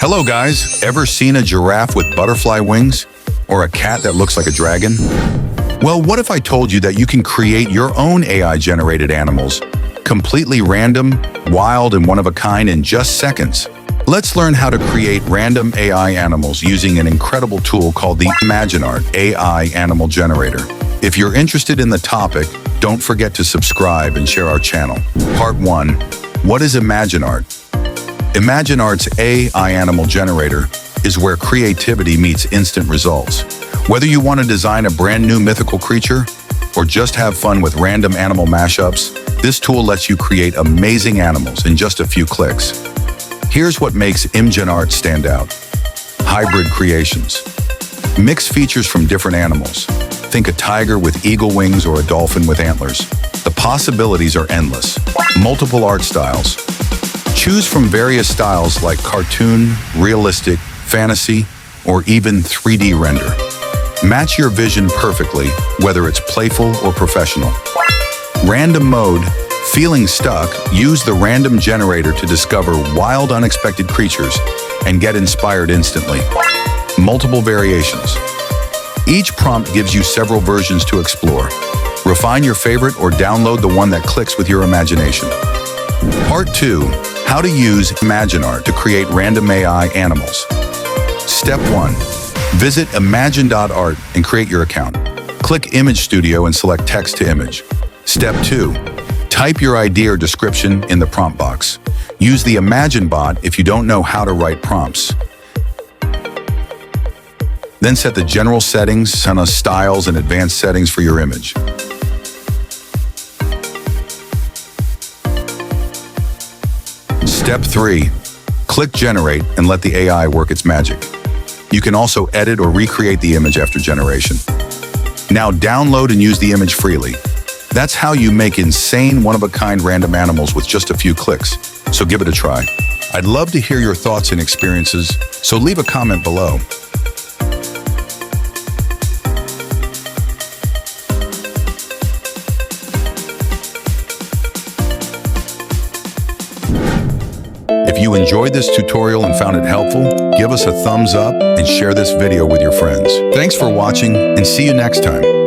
Hello guys, ever seen a giraffe with butterfly wings? Or a cat that looks like a dragon? Well, what if I told you that you can create your own AI-generated animals, completely random, wild, and one-of-a-kind in just seconds? Let's learn how to create random AI animals using an incredible tool called the Imagine.Art AI Animal Generator. If you're interested in the topic, don't forget to subscribe and share our channel. Part 1. What is Imagine.Art? Imagine.Art's AI Animal Generator is where creativity meets instant results. Whether you want to design a brand new mythical creature or just have fun with random animal mashups, this tool lets you create amazing animals in just a few clicks. Here's what makes ImgineArt stand out. Hybrid creations. Mix features from different animals. Think a tiger with eagle wings or a dolphin with antlers. The possibilities are endless. Multiple art styles. Choose from various styles like cartoon, realistic, fantasy, or even 3D render. Match your vision perfectly, whether it's playful or professional. Random mode. Feeling stuck? Use the random generator to discover wild, unexpected creatures and get inspired instantly. Multiple variations. Each prompt gives you several versions to explore. Refine your favorite or download the one that clicks with your imagination. Part 2. How to use Imagine.Art to create random AI animals. Step 1. Visit Imagine.Art and create your account. Click Image Studio and select Text to Image. Step 2. Type your idea or description in the prompt box. Use the Imagine bot if you don't know how to write prompts. Then set the general settings, styles, and advanced settings for your image. Step 3. Click Generate and let the AI work its magic. You can also edit or recreate the image after generation. Now download and use the image freely. That's how you make insane, one-of-a-kind random animals with just a few clicks. So give it a try. I'd love to hear your thoughts and experiences, so leave a comment below. If you enjoyed this tutorial and found it helpful, give us a thumbs up and share this video with your friends. Thanks for watching and see you next time.